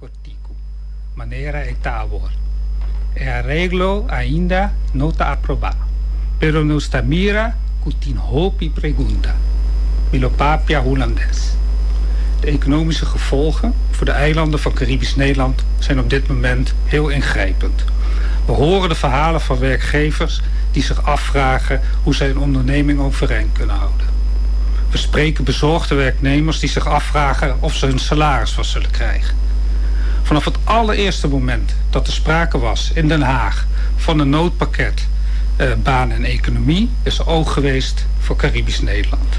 cortico, manera e tabor. E arreglo ainda não está aprovado. Pero nos está mira cutin hopi pregunta. Milopapia Hollandes. De economische gevolgen voor de eilanden van Caribisch Nederland zijn op dit moment heel ingrijpend. We horen de verhalen van werkgevers die zich afvragen hoe zij een onderneming overeind kunnen houden. We spreken bezorgde werknemers die zich afvragen of ze hun salaris vast zullen krijgen. Vanaf het allereerste moment dat er sprake was in Den Haag van een noodpakket baan en economie is er oog geweest voor Caribisch Nederland.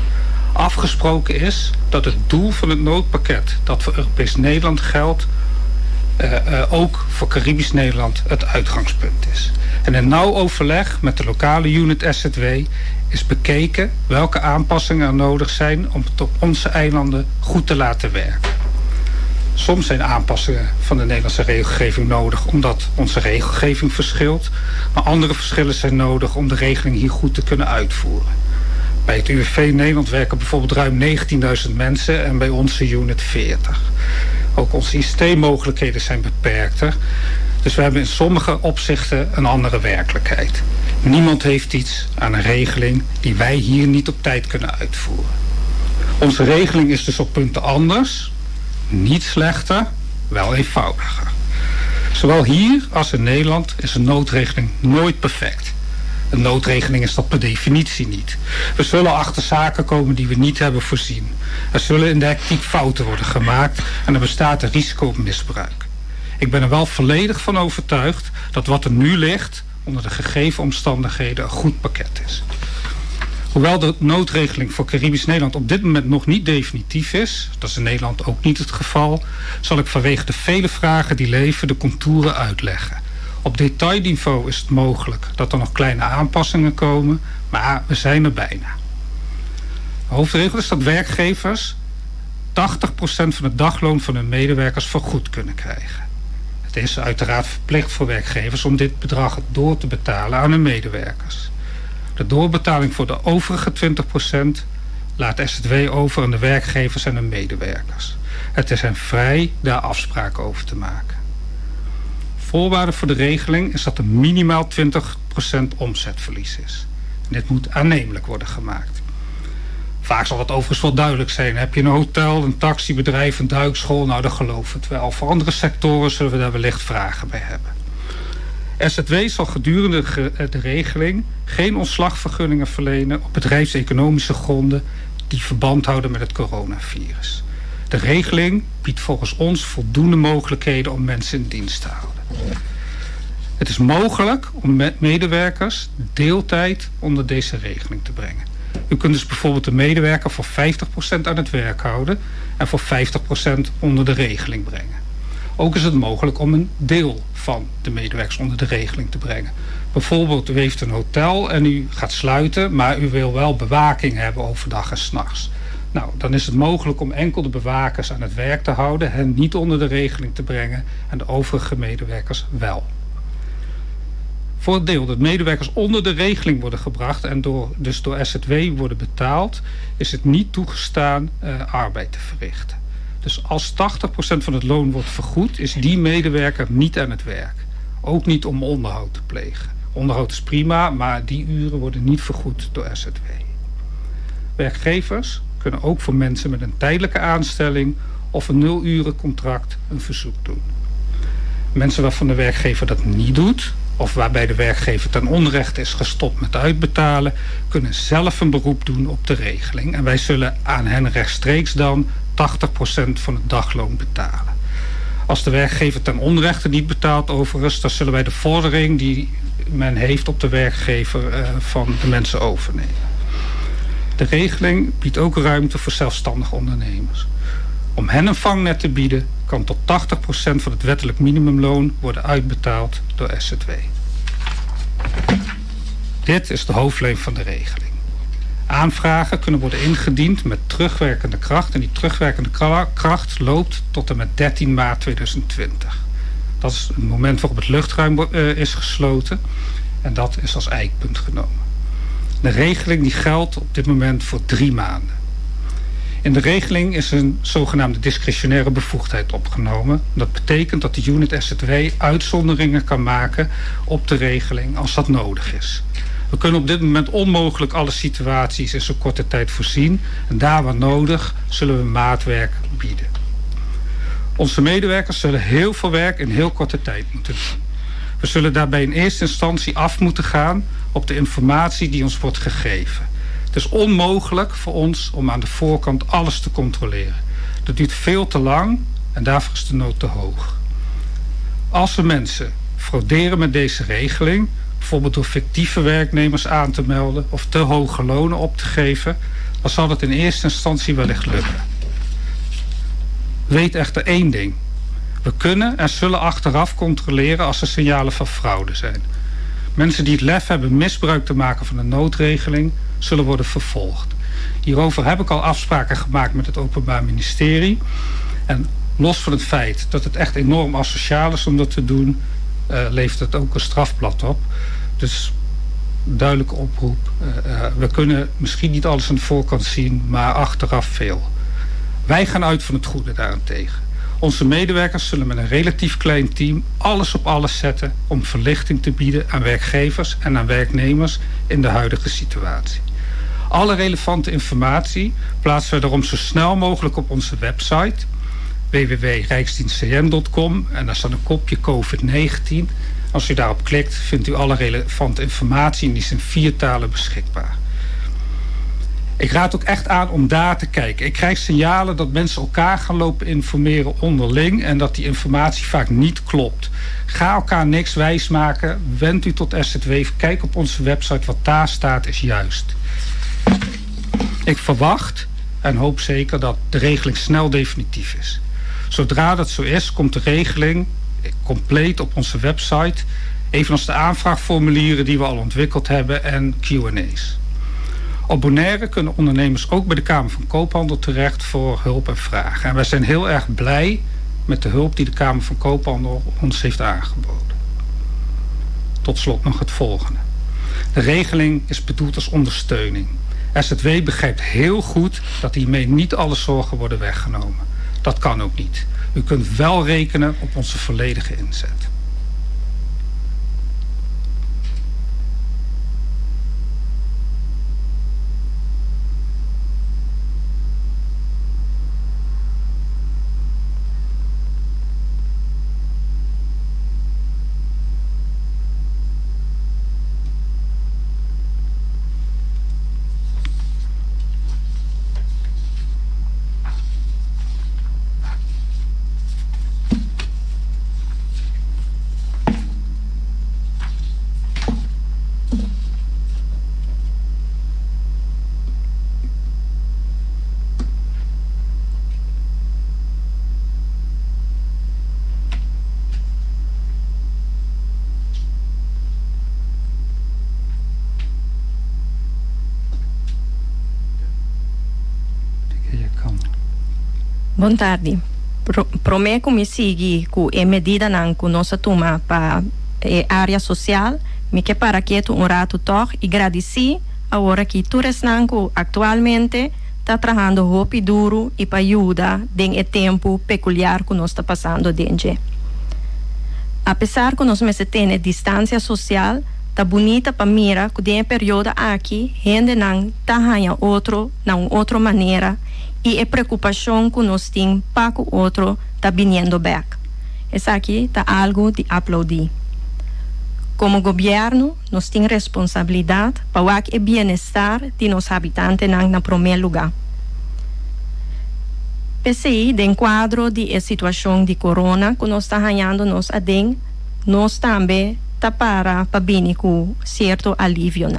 Afgesproken is dat het doel van het noodpakket dat voor Europees Nederland geldt ook voor Caribisch Nederland het uitgangspunt is. En in nauw overleg met de lokale unit SZW is bekeken welke aanpassingen er nodig zijn om het op onze eilanden goed te laten werken. Soms zijn aanpassingen van de Nederlandse regelgeving nodig omdat onze regelgeving verschilt, maar andere verschillen zijn nodig om de regeling hier goed te kunnen uitvoeren. Bij het UWV Nederland werken bijvoorbeeld ruim 19.000 mensen en bij onze unit 40. Ook onze ICT-mogelijkheden zijn beperkter. Dus we hebben in sommige opzichten een andere werkelijkheid. Niemand heeft iets aan een regeling die wij hier niet op tijd kunnen uitvoeren. Onze regeling is dus op punten anders. Niet slechter, wel eenvoudiger. Zowel hier als in Nederland is een noodregeling nooit perfect. Een noodregeling is dat per definitie niet. We zullen achter zaken komen die we niet hebben voorzien. Er zullen in de hectiek fouten worden gemaakt en er bestaat een risico op misbruik. Ik ben er wel volledig van overtuigd dat wat er nu ligt onder de gegeven omstandigheden een goed pakket is. Hoewel de noodregeling voor Caribisch Nederland op dit moment nog niet definitief is, dat is in Nederland ook niet het geval, zal ik vanwege de vele vragen die leven de contouren uitleggen. Op detailniveau is het mogelijk dat er nog kleine aanpassingen komen, maar we zijn er bijna. De hoofdregel is dat werkgevers 80% van het dagloon van hun medewerkers vergoed kunnen krijgen. Het is uiteraard verplicht voor werkgevers om dit bedrag door te betalen aan hun medewerkers. De doorbetaling voor de overige 20% laat SZW over aan de werkgevers en hun medewerkers. Het is hen vrij daar afspraken over te maken. Voorwaarde voor de regeling is dat er minimaal 20% omzetverlies is. En dit moet aannemelijk worden gemaakt. Vaak zal dat overigens wel duidelijk zijn. Heb je een hotel, een taxibedrijf, een duikschool? Nou, dan geloven we het wel. Voor andere sectoren zullen we daar wellicht vragen bij hebben. SZW zal gedurende de regeling geen ontslagvergunningen verlenen op bedrijfseconomische gronden die verband houden met het coronavirus. De regeling biedt volgens ons voldoende mogelijkheden om mensen in dienst te houden. Het is mogelijk om medewerkers deeltijd onder deze regeling te brengen. U kunt dus bijvoorbeeld een medewerker voor 50% aan het werk houden en voor 50% onder de regeling brengen. Ook is het mogelijk om een deel van de medewerkers onder de regeling te brengen. Bijvoorbeeld u heeft een hotel en u gaat sluiten, maar u wil wel bewaking hebben overdag en 's nachts. Nou, dan is het mogelijk om enkel de bewakers aan het werk te houden, hen niet onder de regeling te brengen en de overige medewerkers wel. Voor het deel dat medewerkers onder de regeling worden gebracht en dus door SZW worden betaald, is het niet toegestaan arbeid te verrichten. Dus als 80% van het loon wordt vergoed, is die medewerker niet aan het werk. Ook niet om onderhoud te plegen. Onderhoud is prima, maar die uren worden niet vergoed door SZW. Werkgevers kunnen ook voor mensen met een tijdelijke aanstelling of een 0-urencontract een verzoek doen. Mensen waarvan de werkgever dat niet doet, of waarbij de werkgever ten onrechte is gestopt met uitbetalen, kunnen zelf een beroep doen op de regeling. En wij zullen aan hen rechtstreeks dan 80% van het dagloon betalen. Als de werkgever ten onrechte niet betaalt overigens, dan zullen wij de vordering die men heeft op de werkgever van de mensen overnemen. De regeling biedt ook ruimte voor zelfstandige ondernemers. Om hen een vangnet te bieden kan tot 80% van het wettelijk minimumloon worden uitbetaald door SZW. Dit is de hoofdlijn van de regeling. Aanvragen kunnen worden ingediend met terugwerkende kracht en die terugwerkende kracht loopt tot en met 13 maart 2020. Dat is het moment waarop het luchtruim is gesloten en dat is als eikpunt genomen. De regeling die geldt op dit moment voor 3 maanden. In de regeling is een zogenaamde discretionaire bevoegdheid opgenomen. Dat betekent dat de unit SZW uitzonderingen kan maken op de regeling als dat nodig is. We kunnen op dit moment onmogelijk alle situaties in zo'n korte tijd voorzien. En daar waar nodig zullen we maatwerk bieden. Onze medewerkers zullen heel veel werk in heel korte tijd moeten doen. We zullen daarbij in eerste instantie af moeten gaan op de informatie die ons wordt gegeven. Het is onmogelijk voor ons om aan de voorkant alles te controleren. Dat duurt veel te lang en daarvoor is de nood te hoog. Als we mensen frauderen met deze regeling, bijvoorbeeld door fictieve werknemers aan te melden of te hoge lonen op te geven, dan zal het in eerste instantie wellicht lukken. Weet echter één ding. We kunnen en zullen achteraf controleren als er signalen van fraude zijn. Mensen die het lef hebben misbruik te maken van de noodregeling zullen worden vervolgd. Hierover heb ik al afspraken gemaakt met het Openbaar Ministerie. En los van het feit dat het echt enorm asociaal is om dat te doen, levert het ook een strafblad op. Dus duidelijke oproep. We kunnen misschien niet alles aan de voorkant zien, maar achteraf veel. Wij gaan uit van het goede daarentegen. Onze medewerkers zullen met een relatief klein team alles op alles zetten om verlichting te bieden aan werkgevers en aan werknemers in de huidige situatie. Alle relevante informatie plaatsen we daarom zo snel mogelijk op onze website www.rijksdienstcm.com en daar staat een kopje COVID-19. Als u daarop klikt vindt u alle relevante informatie en die is in 4 talen beschikbaar. Ik raad ook echt aan om daar te kijken. Ik krijg signalen dat mensen elkaar gaan lopen informeren onderling en dat die informatie vaak niet klopt. Ga elkaar niks wijsmaken. Wend u tot SZW. Kijk op onze website. Wat daar staat is juist. Ik verwacht en hoop zeker dat de regeling snel definitief is. Zodra dat zo is, komt de regeling compleet op onze website. Evenals de aanvraagformulieren die we al ontwikkeld hebben en Q&A's. Op Bonaire kunnen ondernemers ook bij de Kamer van Koophandel terecht voor hulp en vragen. En wij zijn heel erg blij met de hulp die de Kamer van Koophandel ons heeft aangeboden. Tot slot nog het volgende. De regeling is bedoeld als ondersteuning. SZW begrijpt heel goed dat hiermee niet alle zorgen worden weggenomen. Dat kan ook niet. U kunt wel rekenen op onze volledige inzet. Boa tarde. Prometo me seguir com a medida que nós tomamos para a área social, me que para que tu rato toch e agradecer a hora que tu resnanco atualmente está trabalhando roupa duro e para ajudar em tempo peculiar que nós está passando dentro. Apesar que nós temos distância social, tá bonita para mira que tem período aqui, gente não tá ganhando outro, não outra maneira. E a preocupação que nós temos para o outro está vindo back. Isso aqui está algo de aplaudir. Como governo, nós temos responsabilidade para o bem-estar de nossos habitantes no primeiro lugar. PCI, em quadro de situação de corona que nós estamos ganhando nós adem, nós também está para vir com certo alívio.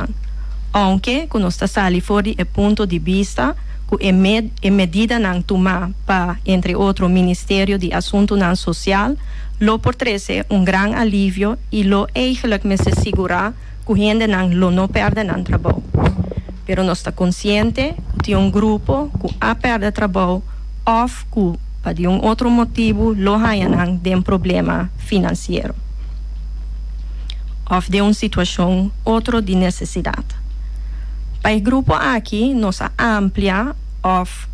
Aunque que nós está saindo fora do ponto de vista e medida não tomar para, entre outros, o Ministério de Assuntos Social, lo portrece grande alívio e lo eigenlijk me se segurar que a gente não perde o trabalho. Pero nós está consciente que tem grupo que a perde trabalho ou que, por outro motivo, lo hayan de problema financeiro. Ou de uma situação outra de necessidade. Para o grupo aqui, nós amplia of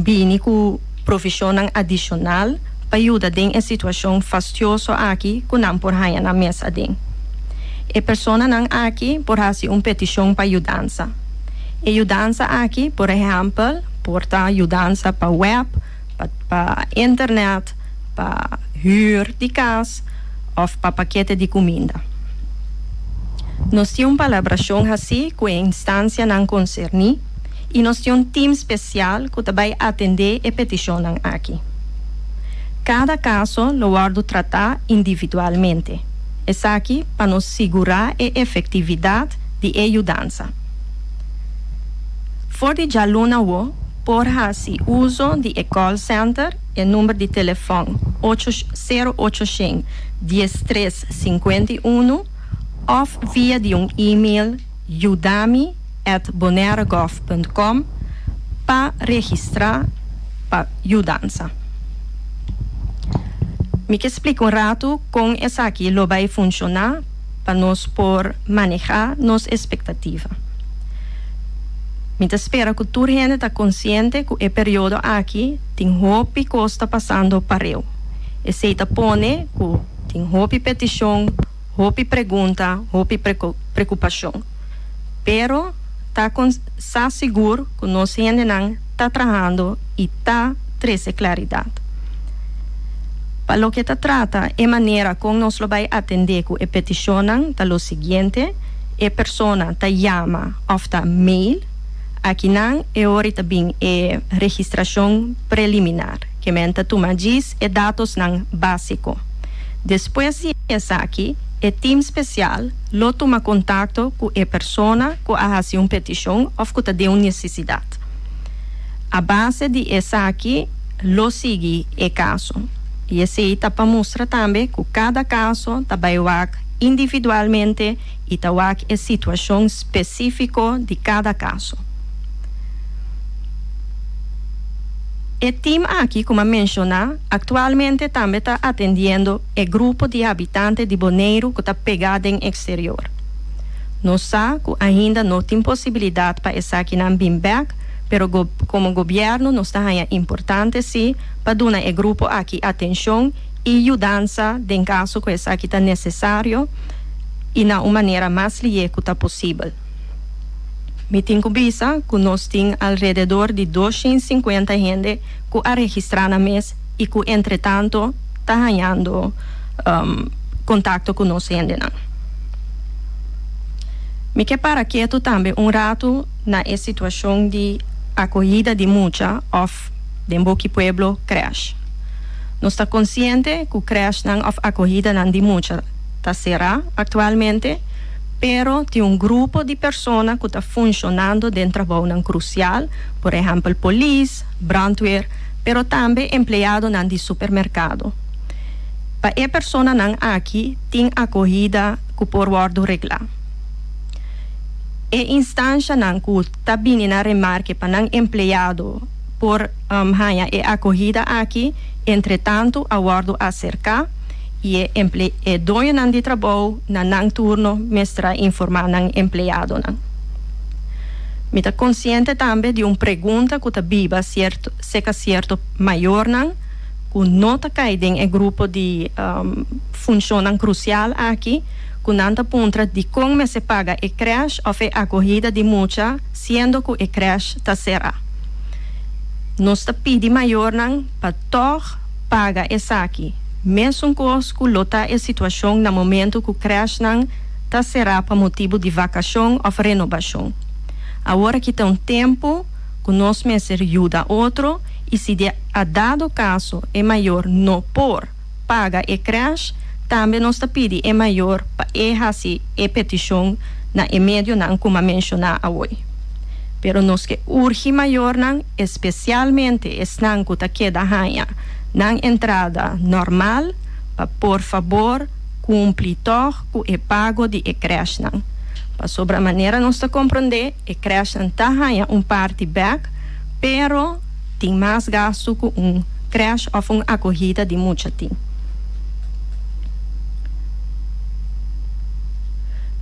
bini ku profissão adicional para ajudar em situação fastidiosa aqui que não por haya na mesa den. E persona não aqui por fazer petição para ajudança. E ajudança aqui, por exemplo, porta ajudança para web, para internet, para huur de casa ou para paquete de comida. Nós temos uma colaboração assim com a instância não concerni e nós temos um time especial que vai atender a petição aqui. Cada caso lo guardo tratar individualmente. É aqui para nos segurar a efetividade de ajudança. For de jaluna wo, por fazer uso de call center e número de telefone 0800 1351 ou via de e-mail udami@bonaire.gov.com para registrar para ajudança. Me explico rato como essa aqui lo vai funcionar para nós por manejar nossa expectativa. Me espera que toda gente está consciente que o período aqui tem roupa que está passando para eu. E se está pone que tem roupa petição, roupa pergunta, roupa preocupação. Pero está seguro que nós gente não está trabalhando e está trazendo claridade. Para lo que se trata, a maneira como nós lo vai atender com a petição é o seguinte: a pessoa te chama ou te mail, aqui não é hora também a registração preliminar, que menta toma diz e dados não básico. Depois de essa aqui, o time especial lo toma contato com a pessoa que a fazer uma petição ou que tem uma necessidade. A base de essa aqui, lo sigue o caso. E esse está para mostrar também que cada caso está individualmente e está a situação específica de cada caso. O time aqui, como mencionei, atualmente também está atendendo o grupo de habitantes de Bonaire que está pegado em exterior. Nós sabemos que ainda não tem possibilidade para essa aqui na Bimberg, pero como governo nos está importante sim para dar ao grupo aqui atenção e ajudança em caso que essa aqui está necessário e na uma maneira mais livre que está possível. Me tenho vista que nós temos alrededor de 250 gente que a registrar na mês e que entretanto está ganhando contato com nós gente. Me que para quieto também rato na situação de acolhida de mucha of de Boqui Pueblo creche. Nós está consciente que o creche não of acolhida não de mucha está será atualmente, pero tem grupo de pessoas que está funcionando dentro do trabalho crucial, por exemplo, polícia, brandweer, pero também empregado não de supermercado. Para a pessoa não aqui tem acolhida que por guardo reglar. E instância não que está vindo na remarque para não empregado por haya e acolhida aqui, entretanto, a guardo acerca e dono não de trabalho na não turno mestra informar não empregado não. Me está consciente também de uma pergunta que está viva certo maior não que não está caído em grupo de função crucial aqui que não está pontra de como se paga a creche ou a acolhida de mucha, sendo que a creche está será. Nós está pedindo maior não para toch paga essa aqui, mesmo que lota a situação no momento que a creche não está será para motivo de vacação ou renovação. Agora que tem tempo que nós mesmos ajuda outro e se a dado caso é maior não por paga a creche, também nós está pedindo é maior para fazer a petição na meio não como mencionar hoje. Pero nós que urge maior não, especialmente estão que está queda hanha na entrada normal, para por favor cumprir com o pago de creche não. Para sobre a maneira nós está compreender, a creche não está hanha parte back, pero tem mais gasto com creche ou uma acolhida de muita tempo.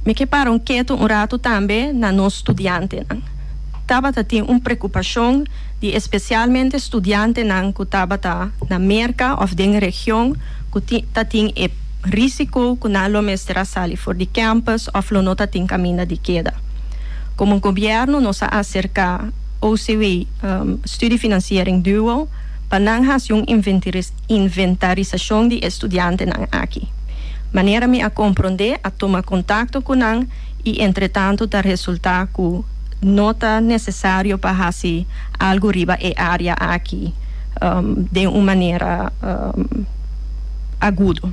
Me que para quieto rato também na nosso estudante. tabata tem preocupação de especialmente estudiantes que tabata na merca of de região que tem risco que não mestra sali for de campus of lo nota tem caminho de queda. Como governo nos acerca OCW studiefinanciering duo para fazer inventarização de estudantes aqui. Maneira me a compreender a tomar contato com nang e entretanto dar resultado com nota necessário para fazer algo riba e área aqui de uma maneira aguda.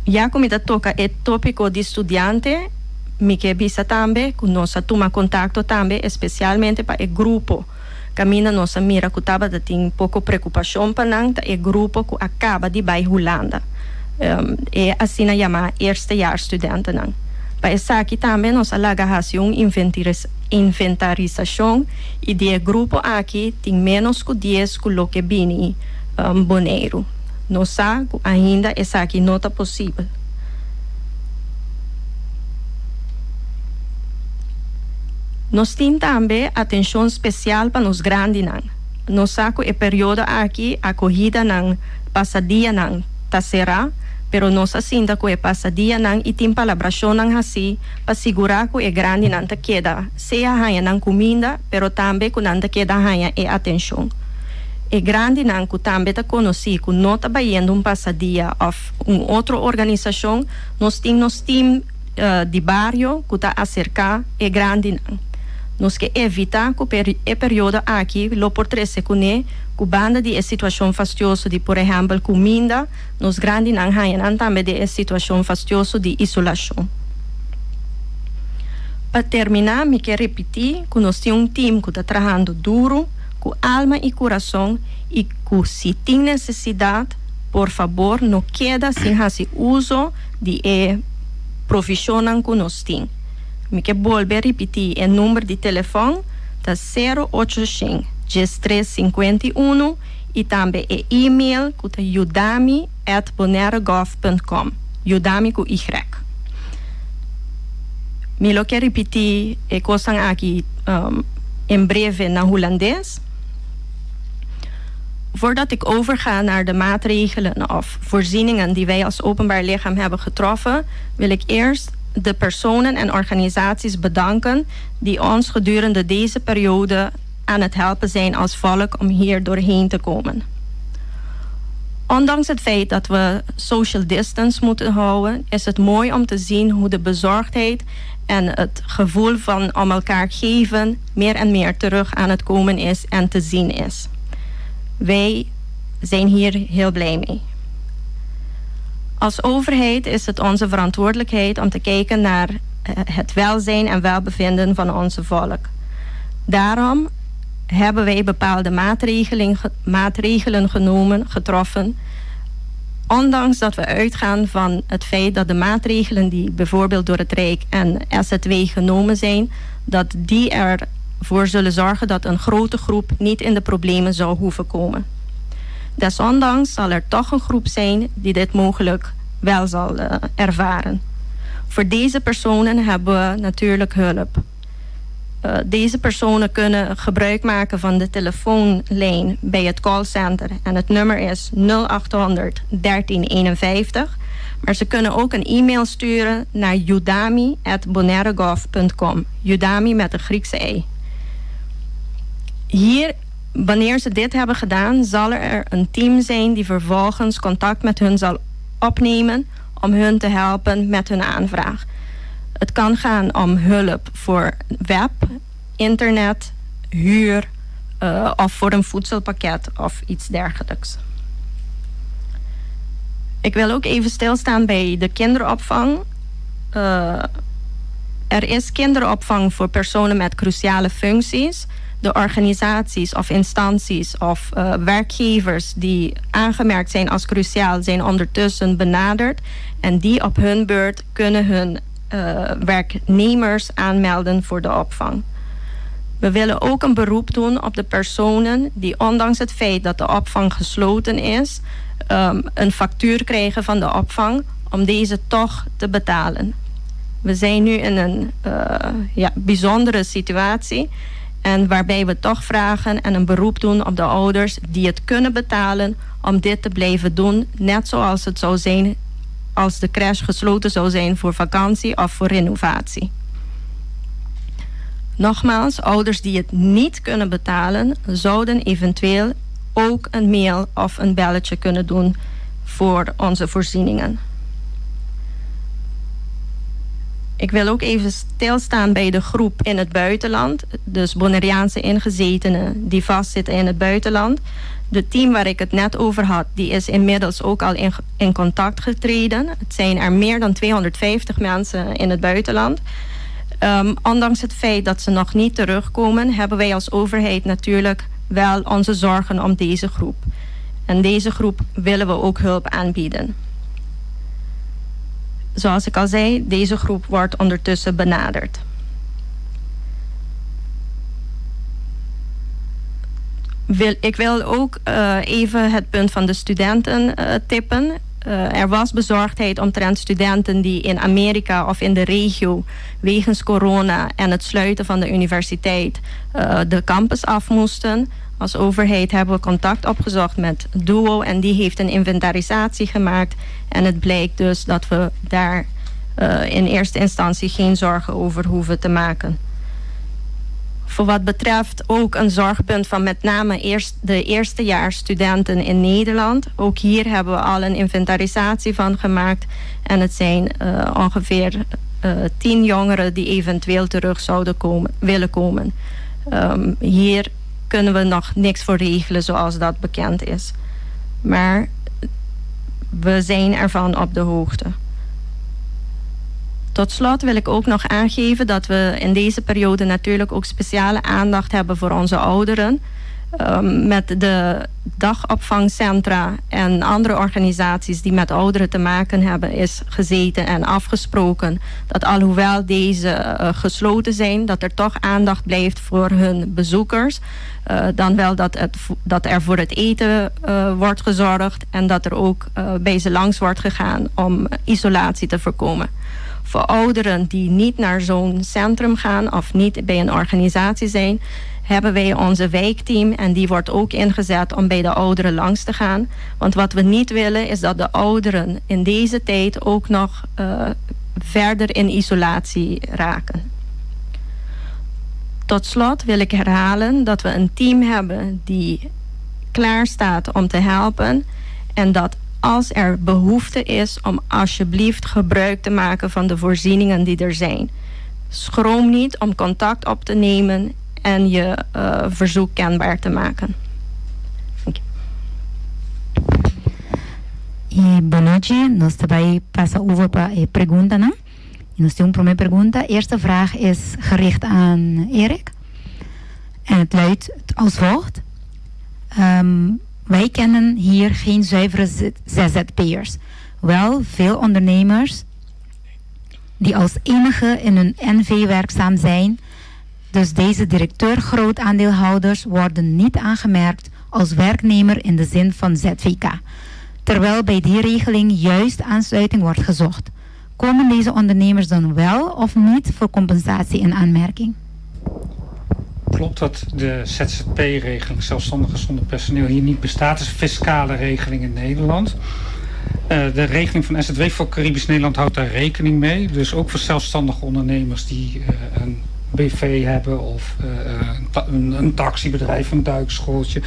Já como toca o tópico de estudante, me que visa também que nós toma contato também, especialmente para o grupo. Camina nossa mira que estava tem pouco preocupação para não o grupo que acaba de vai Holanda. É assim na chama eerste jaar estudante não. Para essa aqui também nós alagamos inventarização e de grupo aqui tem menos que 10 que lo que bini boneiro. Nós sabe ainda essa aqui não está possível. Nós temos também atenção especial para os grandes. Nós sabemos que o período aqui, a corrida não passadia não tá será, pero nós sinta que o passadia não e tem palabração não assim para segurar que o grande não te queda, seja hanha não comida, pero também que não te queda hanha e atenção. E grande não que também te conheci que não está baiando passadia of outra organização, nós temos time de barrio que está acerca e grande não. Nós que evitar que o período aqui, lo por 3 segundos, que banda de situação fastidiosa de, por exemplo, comida, nos grandes não hanham também de situação fastidiosa de isolação. Para terminar, me quero repetir que nós temos time que está trabalhando duro, com alma e coração, e que se tem necessidade, por favor, não queda sem fazer uso de profissão que nós temos. Me que volver repetir o número de telefone da 0800 1351 e também o e-mail que é udami@bonaerogov.com. Udami com Y. Me lo quero repetir e coisas aqui em breve na holandês. Voordat ik overga naar de maatregelen of voorzieningen die wij als openbaar lichaam hebben getroffen, wil ik eerst de personen en organisaties bedanken die ons gedurende deze periode aan het helpen zijn als volk om hier doorheen te komen. Ondanks het feit dat we social distance moeten houden, is het mooi om te zien hoe de bezorgdheid en het gevoel van om elkaar geven meer en meer terug aan het komen is en te zien is. Wij zijn hier heel blij mee. Als overheid is het onze verantwoordelijkheid om te kijken naar het welzijn en welbevinden van onze volk. Daarom hebben wij bepaalde maatregelen getroffen. Ondanks dat we uitgaan van het feit dat de maatregelen die bijvoorbeeld door het Rijk en SZW genomen zijn, dat die ervoor zullen zorgen dat een grote groep niet in de problemen zou hoeven komen. Desondanks zal er toch een groep zijn die dit mogelijk wel zal ervaren. Voor deze personen hebben we natuurlijk hulp. Deze personen kunnen gebruik maken van de telefoonlijn bij het callcenter en het nummer is 0800 1351. Maar ze kunnen ook een e-mail sturen naar udami@bonaerogov.com. Udami met een Griekse i. Hier, wanneer ze dit hebben gedaan, zal er een team zijn die vervolgens contact met hun zal opnemen om hun te helpen met hun aanvraag. Het kan gaan om hulp voor web, internet, huur of voor een voedselpakket of iets dergelijks. Ik wil ook even stilstaan bij de kinderopvang. Er is kinderopvang voor personen met cruciale functies. De organisaties of instanties of werkgevers die aangemerkt zijn als cruciaal zijn ondertussen benaderd. En die op hun beurt kunnen hun werknemers aanmelden voor de opvang. We willen ook een beroep doen op de personen die ondanks het feit dat de opvang gesloten is, een factuur krijgen van de opvang om deze toch te betalen. We zijn nu in een bijzondere situatie. En waarbij we toch vragen en een beroep doen op de ouders die het kunnen betalen om dit te blijven doen. Net zoals het zou zijn als de crash gesloten zou zijn voor vakantie of voor renovatie. Nogmaals, ouders die het niet kunnen betalen, zouden eventueel ook een mail of een belletje kunnen doen voor onze voorzieningen. Ik wil ook even stilstaan bij de groep in het buitenland. Dus Bonaireaanse ingezetenen die vastzitten in het buitenland. De team waar ik het net over had, die is inmiddels ook al in contact getreden. Het zijn er meer dan 250 mensen in het buitenland. Ondanks het feit dat ze nog niet terugkomen, hebben wij als overheid natuurlijk wel onze zorgen om deze groep. En deze groep willen we ook hulp aanbieden. Zoals ik al zei, deze groep wordt ondertussen benaderd. Ik wil ook even het punt van de studenten tippen. Er was bezorgdheid omtrent studenten die in Amerika of in de regio wegens corona en het sluiten van de universiteit de campus af moesten. Als overheid hebben we contact opgezocht met DUO en die heeft een inventarisatie gemaakt. En het blijkt dus dat we daar in eerste instantie geen zorgen over hoeven te maken. Voor wat betreft ook een zorgpunt van met name de eerstejaarsstudenten in Nederland. Ook hier hebben we al een inventarisatie van gemaakt. En het zijn ongeveer 10 jongeren die eventueel terug zouden willen komen. Hier kunnen we nog niks voor regelen zoals dat bekend is. Maar we zijn ervan op de hoogte. Tot slot wil ik ook nog aangeven dat we in deze periode natuurlijk ook speciale aandacht hebben voor onze ouderen. Met de dagopvangcentra en andere organisaties die met ouderen te maken hebben is gezeten en afgesproken dat alhoewel deze gesloten zijn, dat er toch aandacht blijft voor hun bezoekers. Dan wel dat er voor het eten wordt gezorgd en dat er ook bij ze langs wordt gegaan om isolatie te voorkomen. Voor ouderen die niet naar zo'n centrum gaan of niet bij een organisatie zijn, hebben wij onze wijkteam en die wordt ook ingezet om bij de ouderen langs te gaan. Want wat we niet willen is dat de ouderen in deze tijd ook nog verder in isolatie raken. Tot slot wil ik herhalen dat we een team hebben die klaar staat om te helpen en dat als er behoefte is om alsjeblieft gebruik te maken van de voorzieningen die er zijn. Schroom niet om contact op te nemen en je verzoek kenbaar te maken. Dank je. Boa noite, nós também passa over para a pergunta, né? E nós temos uma primeira pergunta. De eerste vraag is gericht aan Erik. En het luidt als volgt. Wij kennen hier geen zuivere ZZP'ers. Wel veel ondernemers die als enige in hun NV werkzaam zijn. Dus deze directeur grootaandeelhouders worden niet aangemerkt als werknemer in de zin van ZVK. Terwijl bij die regeling juist aansluiting wordt gezocht. Komen deze ondernemers dan wel of niet voor compensatie in aanmerking? Klopt dat de ZZP-regeling, zelfstandigen zonder personeel, hier niet bestaat. Het is een fiscale regeling in Nederland. De regeling van SZW voor Caribisch Nederland houdt daar rekening mee. Dus ook voor zelfstandige ondernemers die een BV hebben of een taxibedrijf, een duikschooltje.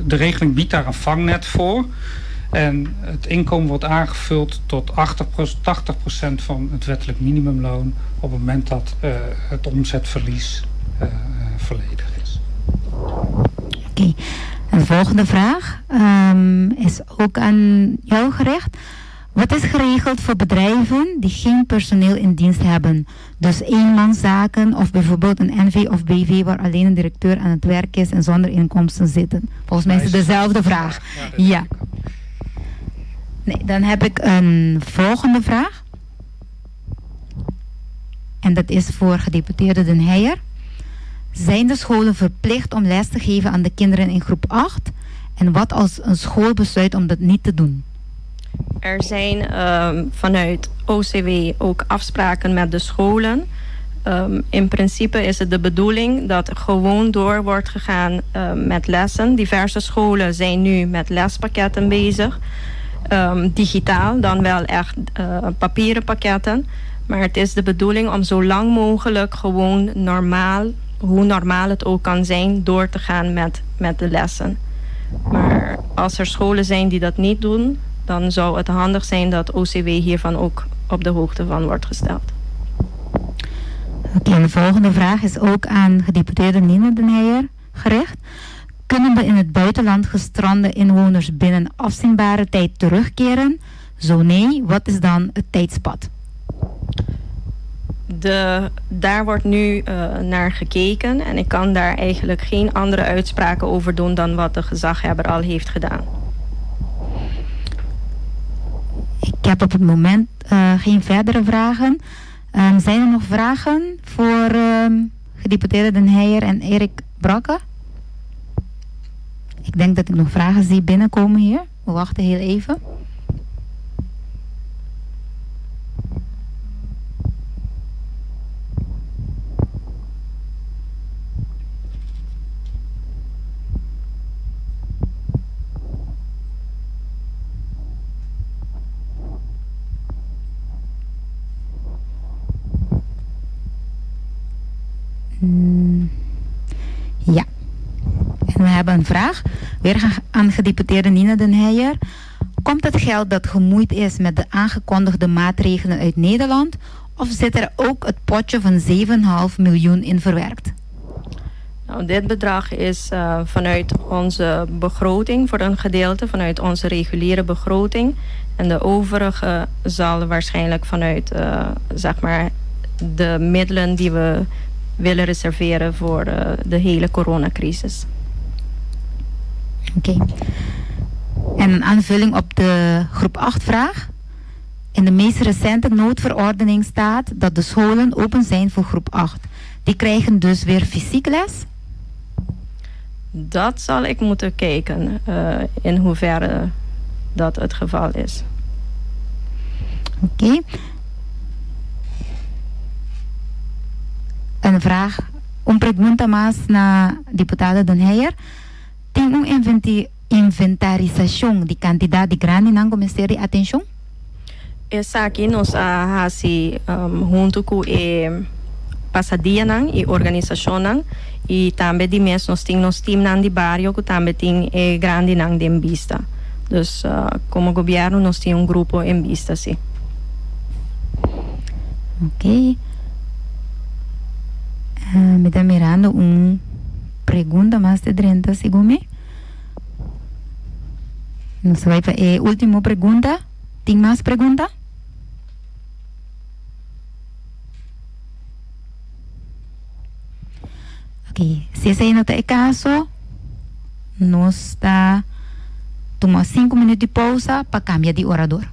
De regeling biedt daar een vangnet voor. En het inkomen wordt aangevuld tot 80% van het wettelijk minimumloon op het moment dat het omzetverlies volledig is. Oké. En de volgende vraag is ook aan jou gericht. Wat is geregeld voor bedrijven die geen personeel in dienst hebben? Dus eenmanszaken of bijvoorbeeld een NV of BV waar alleen een directeur aan het werk is en zonder inkomsten zitten. Volgens mij is het dezelfde vraag. Ja. Nee, dan heb ik een volgende vraag. En dat is voor gedeputeerde Den Heijer. Zijn de scholen verplicht om les te geven aan de kinderen in groep 8? En wat als een school besluit om dat niet te doen? Er zijn vanuit OCW ook afspraken met de scholen. In principe is het de bedoeling dat gewoon door wordt gegaan met lessen. Diverse scholen zijn nu met lespakketten bezig. Digitaal, dan wel echt papieren pakketten. Maar het is de bedoeling om zo lang mogelijk gewoon normaal, hoe normaal het ook kan zijn, door te gaan met de lessen. Maar als er scholen zijn die dat niet doen, dan zou het handig zijn dat OCW hiervan ook op de hoogte van wordt gesteld. Oké, de volgende vraag is ook aan gedeputeerde Nina Den Heijer gericht. Kunnen de in het buitenland gestrande inwoners binnen afzienbare tijd terugkeren? Zo nee, wat is dan het tijdspad? Daar wordt nu naar gekeken en ik kan daar eigenlijk geen andere uitspraken over doen dan wat de gezaghebber al heeft gedaan. Ik heb op het moment geen verdere vragen. Zijn er nog vragen voor gedeputeerde Den Heijer en Erik Brakke? Ik denk dat ik nog vragen zie binnenkomen hier. We wachten heel even. Ja. En we hebben een vraag. Weer aan gedeputeerde Nina Den Heijer. Komt het geld dat gemoeid is met de aangekondigde maatregelen uit Nederland? Of zit er ook het potje van 7,5 miljoen in verwerkt? Nou, dit bedrag is vanuit onze begroting, voor een gedeelte vanuit onze reguliere begroting. En de overige zal waarschijnlijk vanuit zeg maar de middelen die we willen reserveren voor de hele coronacrisis. Oké. En een aanvulling op de groep 8 vraag. In de meest recente noodverordening staat dat de scholen open zijn voor groep 8. Die krijgen dus weer fysiek les? Dat zal ik moeten kijken in hoeverre dat het geval is. Oké. Een vraag. Een pregunta más na diputada Den Heijer. Tem inventarização de quantidade de grande nango ministério atenção? Essa aqui nós hasi junto com passadia nang e organização nang e também de mes nós temos team nang de barrio que também tem grande nang de vista. Dus como governo nós temos grupo em vista sim. Ok. Me está mirando pergunta mais de 30 segundos. Nos vai para a última pergunta. Tem mais pergunta? Ok. Se esse aí não é o caso, nós tomamos 5 minutos de pausa para cambiar de orador.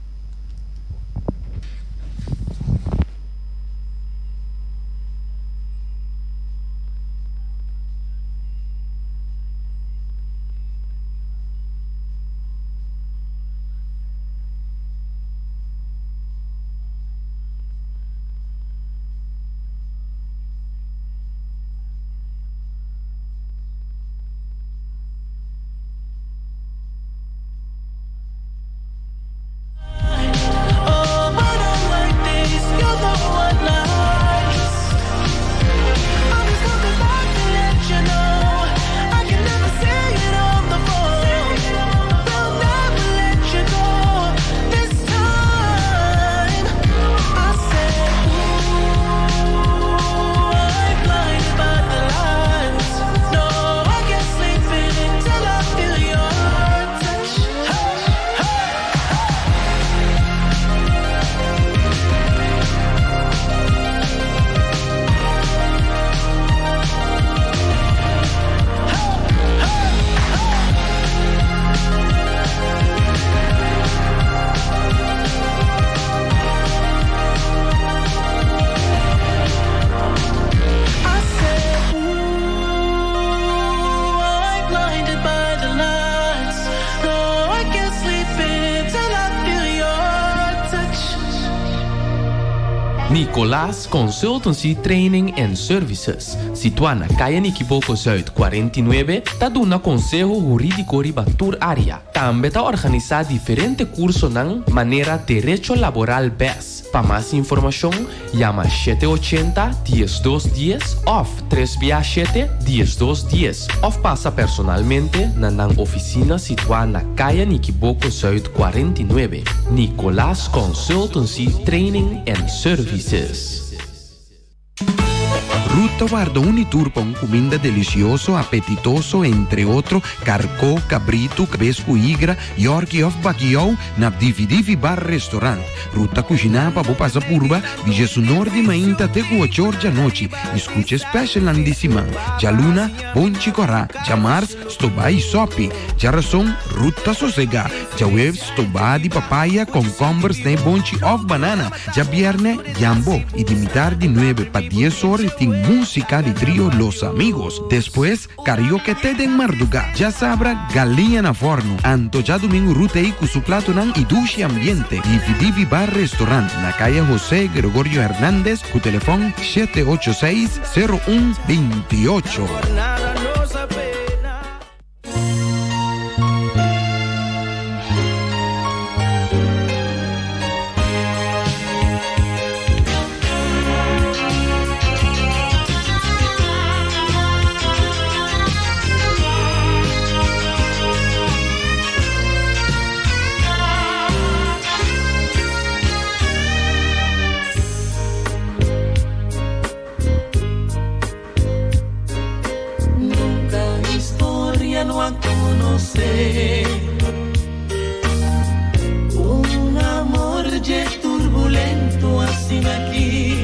Nicolaas Consultancy Training and Services. Situada na Calle Niquiboko Zuid 49, tá dando consejo jurídico ribatur área. Também tá organizar diferentes cursos na maneira direito laboral BES. Para mais informação, llama 780-10-210 ou 367-10-210 ou passa personalmente na oficina situada na Calle Niquiboko Zuid 49. Nicolaas Consultancy Training and Services. Ruta guarda Unitour para comida delicioso, apetitoso, entre otros, carcó, cabrito, pesco, igra, yorkie of bacalhau, na Divi Bar Restaurant. Ruta cucina para passa purba, vige su norte mainta te cu 8 noche. Escuche special andissima. Ja luna, bon chicorà, ja mars, stobai sopi. Ja razón, ruta sosega. Ja web, stoba di papaya, concombers, ne bonchi of banana. Ja vierne, jambo. Y de mitad de 9 para 10 horas, música de trío Los Amigos. Después, karaoke de Marduga. Ya sabrá galinha na forno. Anto ya domingo rutei con su plato nan y duche ambiente. Divi Bar Restaurant na calle José Gregorio Hernández con teléfono 786-0128. Un amor ya turbulento así aquí,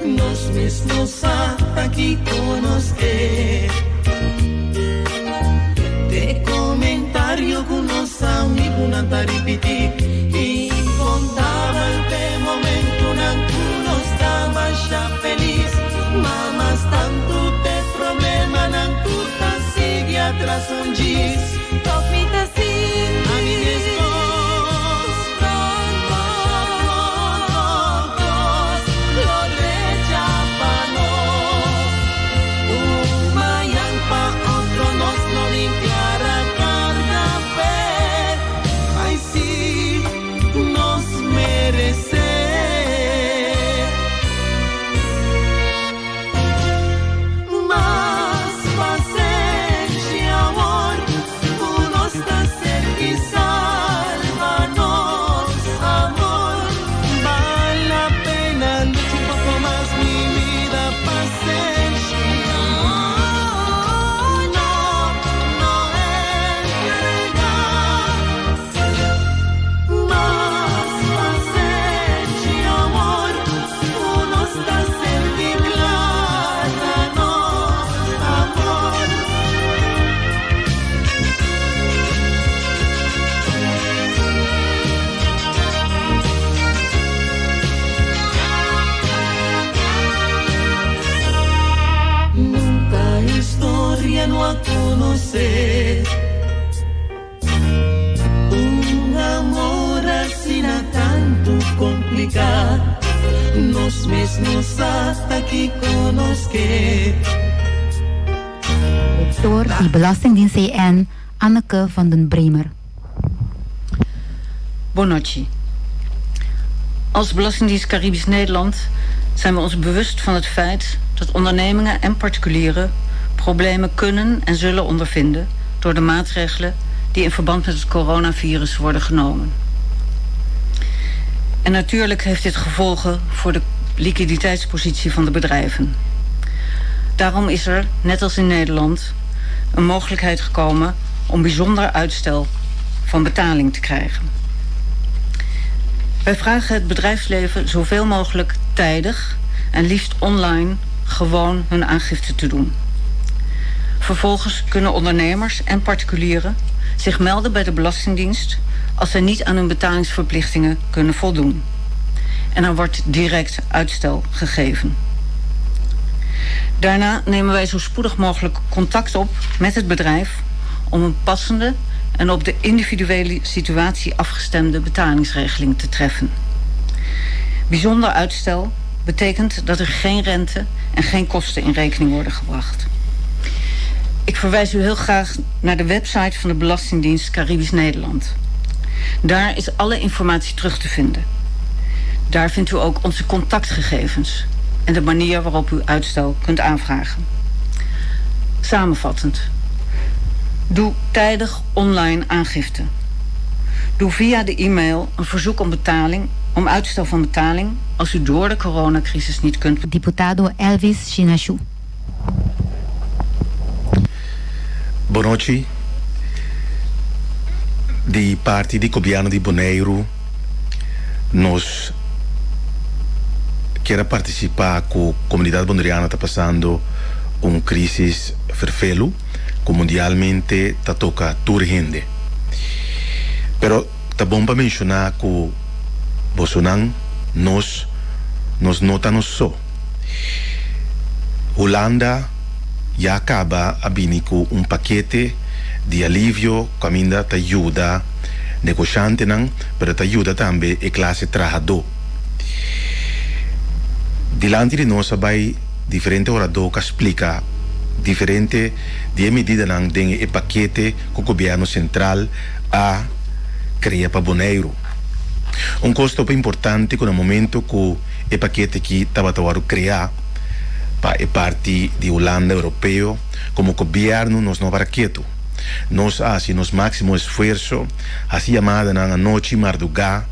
nos mismos hasta aquí conocer. De comentario con unos amigos una taripiti y contaba el de momento una no estaba ya feliz. Mamás tanto de problema nantuta sigue atrás un gis. Topita sin amigues dos, lo rechapanos. Un mayan pa otro nos no limpiará carga fe. Ay sí, nos merece. No a conocer un amor así na tanto complicar, nos mismos hasta aquí conocer. Door die Belastingdienst CN, Anneke van den Bremer. Bonacci. Als Belastingdienst Caribisch Nederland zijn we ons bewust van het feit dat ondernemingen en particulieren problemen kunnen en zullen ondervinden door de maatregelen die in verband met het coronavirus worden genomen. En natuurlijk heeft dit gevolgen voor de liquiditeitspositie van de bedrijven. Daarom is er, net als in Nederland, een mogelijkheid gekomen om bijzonder uitstel van betaling te krijgen. Wij vragen het bedrijfsleven zoveel mogelijk tijdig en liefst online gewoon hun aangifte te doen. Vervolgens kunnen ondernemers en particulieren zich melden bij de Belastingdienst als zij niet aan hun betalingsverplichtingen kunnen voldoen. En er wordt direct uitstel gegeven. Daarna nemen wij zo spoedig mogelijk contact op met het bedrijf om een passende en op de individuele situatie afgestemde betalingsregeling te treffen. Bijzonder uitstel betekent dat er geen rente en geen kosten in rekening worden gebracht. Ik verwijs u heel graag naar de website van de Belastingdienst Caribisch Nederland. Daar is alle informatie terug te vinden. Daar vindt u ook onze contactgegevens en de manier waarop u uitstel kunt aanvragen. Samenvattend. Doe tijdig online aangifte. Doe via de e-mail een verzoek om uitstel van betaling als u door de coronacrisis niet kunt. Deputado Elvis Chinashu. Boa noite. De parte de Cobiano de Bonaire, nós quer participar com a comunidade bonaireana está passando crisis vervelo, que mundialmente está toca urgente. Pero tá bom para mencionar que Bolsonaro nos nota nos só. Holanda já acaba abrindo com paquete de alívio que ainda te ajuda negociante não, pero te ajuda também a classe trabalhador. Diante de nós vai diferente orador que explica diferente de medida não tem o paquete que o governo central a criar para Bonaire. Custo importante que no momento que o paquete que estava a criar para a parte de Holanda europeu, como governo nos não para quieto. Nós assim nos máximo esforço, assim chamada na noite madrugada,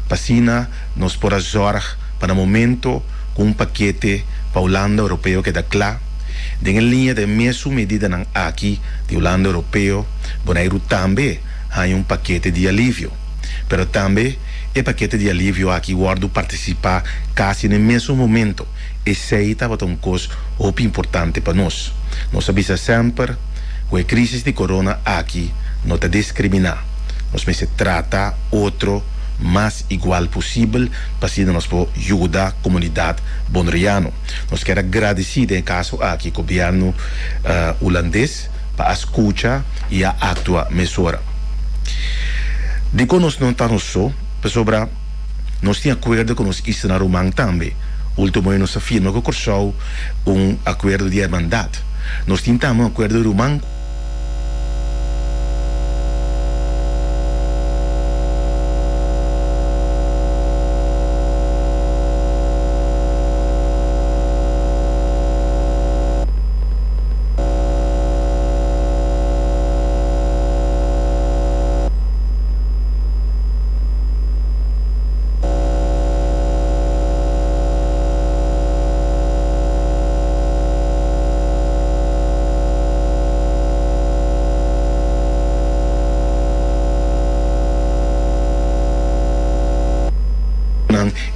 para nos por as horas para o momento com paquete para Holanda europeu que dá claro, em linha de mesma medida aqui de Holanda europeu, Bonaire também há paquete de alívio, pero também o paquete de alívio aqui guardo participar quase no mesmo momento. Esse aí estava coisa muito importante para nós. Nós sabemos sempre que a crise de corona aqui não está discriminar. Nós se trata outro mais igual possível para assim nós poder ajudar a comunidade bonaireana. Nós queremos agradecer em caso aqui o governo holandês para escutar e a atuar mesura. Digo nós não estamos só, sobre nós temos acordo com os Isna-Romang também. Último ano nós afirma que cursou acordo de irmandade. Nós tentamos acordo romang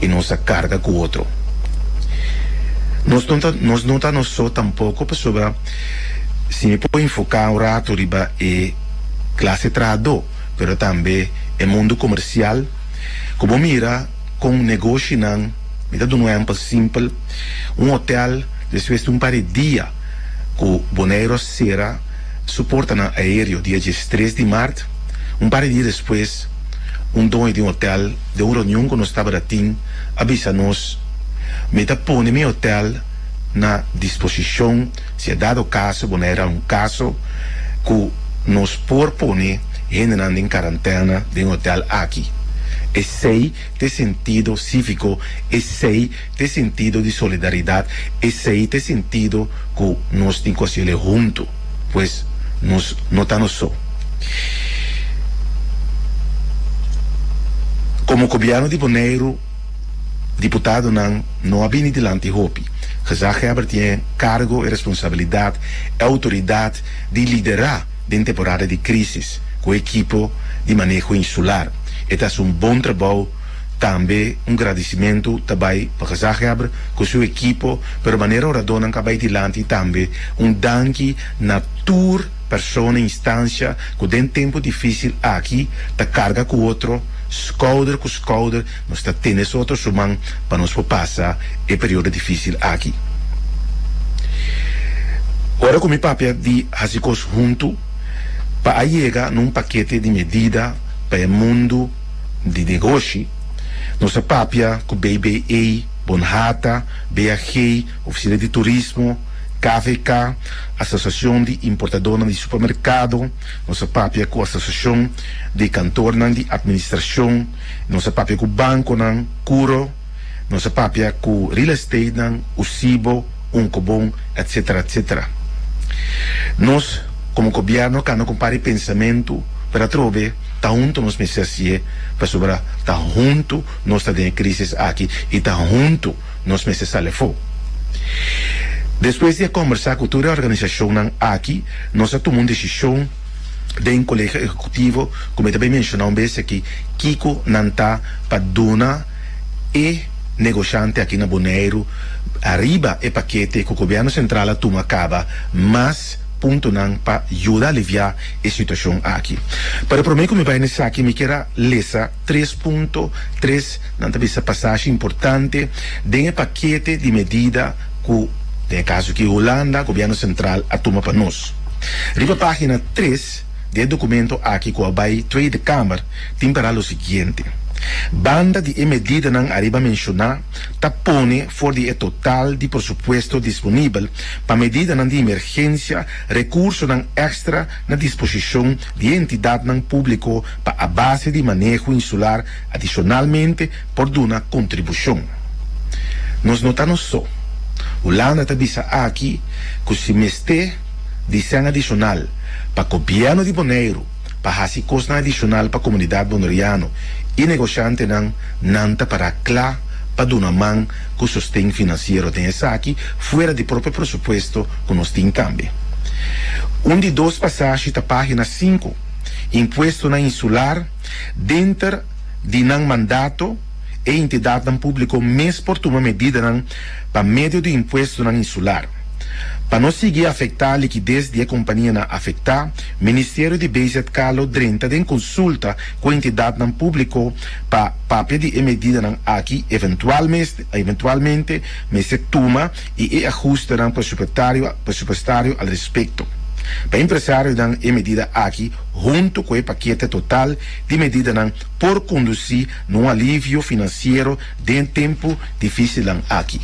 e nossa carga com o outro. Nós não estamos só tampouco sobre se me pode enfocar um rato riba e classe trabalhador, mas também o mundo comercial, como mira com negócio não, me dá um exemplo simples, hotel depois de par de dias que o Bonaire será suporta na aéreo dia 3 de março, par de dias depois dono de hotel de uma reunião que nós estava assim, avisa-nos, me dá põe meu hotel na disposição, se é dado o caso, Bonaire caso, que nos por pôr generando em quarentena de hotel aqui. Esse tem sentido cívico, esse tem sentido de solidariedade, esse tem sentido que nós temos que fazer junto, pois nós não estamos só. Como governo de Bonaire, deputado não ha vindo delante hopi. Gezagheber tem cargo e responsabilidade e autoridade de liderar em temporada de crise com a equipe de manejo insular. Este é bom trabalho, também agradecimento também para Gezagheber com sua equipe, pero maneira oradona que vai delante também danke na tour pessoa instância que tem tempo difícil aqui, tá carga com o outro, schouder com schouder, nós está tendo esse outro sumão para nós passar o período difícil aqui. Ora com meu papel de hasicos junto para chegar num paquete de medida para o mundo de negócio, nossa papel com o BBA Bonhata, BAG, Oficina de Turismo, KVK, Associação de Importadores de Supermercado, nossa papia com a Associação de Cantornan de Administração, nossa papia com o Banco nan Curo, nossa papia com Real Estate nan Usibo, Uncobon, etc, etc. Nós, como governo, que não compare pensamento para trover, tá junto nos meses para sobrar, tá junto nós tá em crise aqui e tá junto nos meses salefou. Depois de conversar com toda a organização aqui, nós tomamos decisão de um colégio executivo, como eu também mencionei vez aqui, Kiko Nanta para donar e negociante aqui na Bonaire, arriba e paquete que o governo central toma acaba, mas ponto não para ajudar a aliviar a situação aqui. Para o primeiro que me vai nessa aqui, me quero ler 3.3, não também essa passagem importante, de paquete de medida que tem caso que Holanda, governo central, a toma para nós. Riba página 3 do documento aqui com a Bay Trade Câmara tem para o seguinte. Banda de medida não arriba mencionar, tapone for de total de presupuesto disponível para medida de emergência, recurso não extra na disposição de entidade não público para a base de manejo insular adicionalmente por uma contribuição. Nós notamos só. Holanda está aqui que o semestre de 100 adicional para o governo de Bonaire, para a custo adicional para a comunidade bonaireana e negociante não para claro para dar uma mão que o sustento financeiro tem essa aqui fora do próprio presupuesto que nós temos também. De duas passagens da página 5, imposto na insular dentro de não mandato e entidade não público mês por uma medida para meio de imposto na insular. Para não seguir afetar a liquidez de a companhia na afetar, Ministério de Budget Carlo Drenta tem consulta com a entidade não público para papel de medida aqui eventualmente me se toma e ajuste presupuestário al respeito. Para empresário dan medida aqui junto com o paquete total de medida por conduzir num alívio financeiro de tempo difícil aqui.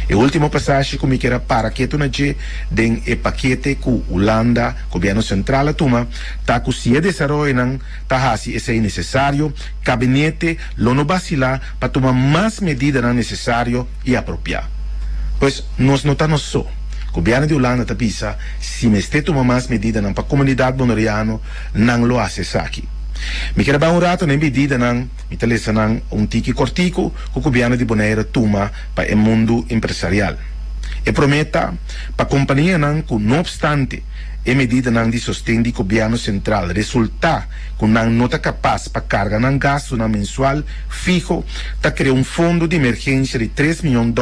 E última passagem que me quero para que tu não de paquete que Holanda, governo central toma, tá que se desenvolve tá se é necessário, gabinete lo no vacilar para tomar mais medidas necessário e apropriar. Pois nós notamos só. O governo de Holanda está pensando, se me este toma mais medidas para a comunidade bonaireana, não lo hace aqui. Me quero dar rato na medida me telesa tiki cortico que o governo de Bonaire toma para o mundo empresarial. E prometa para a companhia que, não obstante, a medida de sustento do governo central resulta que não está capaz para carga gasto mensual fijo, está criando fundo de emergência de $3 milhões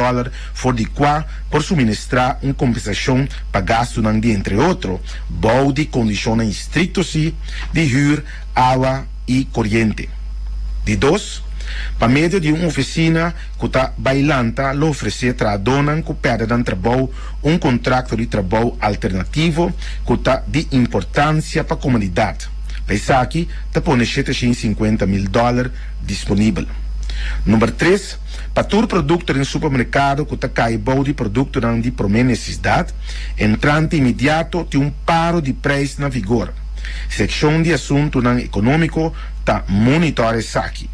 for de qual por suministrar uma compensação para gasto de, entre outros, de condições estritas de huur, água e corrente. De dois, para meio de uma oficina que está bailanta, lo oferecer tradonan que perdem trabalho, contrato de trabalho alternativo que está de importância para a comunidade. Pensar aqui, está pondo $750 mil disponível. Número 3, para todo produto em supermercado que está caindo de produto de primeira necessidade, entrante imediato de paro de preço na vigor. Seção de assunto econômico está monitorando isso aqui.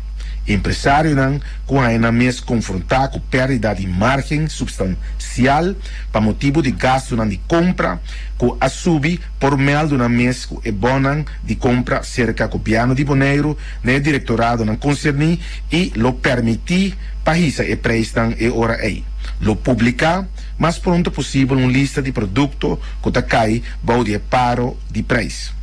Empresário com a mês confrontar com perda de margem substancial para motivo de gasto de compra que a subir por meio de mês que é bom de compra cerca do governo de Bonaire, né diretorado concerni e lo permitir para isso e preço e hora aí. Lo publicar mais pronto possível uma lista de produtos que está cai de paro de preço.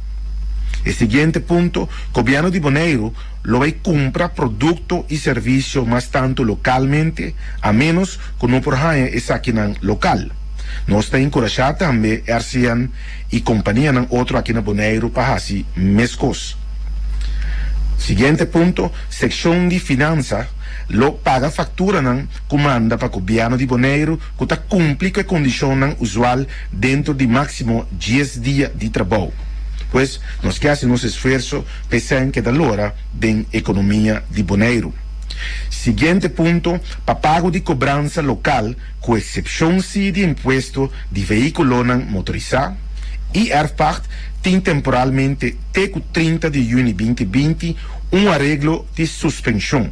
E seguinte ponto, o governo de Bonaire lo vai comprar produto e serviço mais tanto localmente, a menos que não por essa aqui local. Nós está encorajado também a RCN e companhia outro aqui na Bonaire para fazer mescos. Seguinte ponto, seção de finanças lo paga factura comanda para o governo de Bonaire que está cumpre com a condição usual dentro de máximo 10 dias de trabalho. Pois nós queremos nosso esforço pensando que da hora da economia de Bonaire. Siguiente punto, pago de cobrança local, com exceção de imposto de veículo motorizado e erfpacht, tem temporalmente até 30 de junho de 2020 arreglo de suspensão.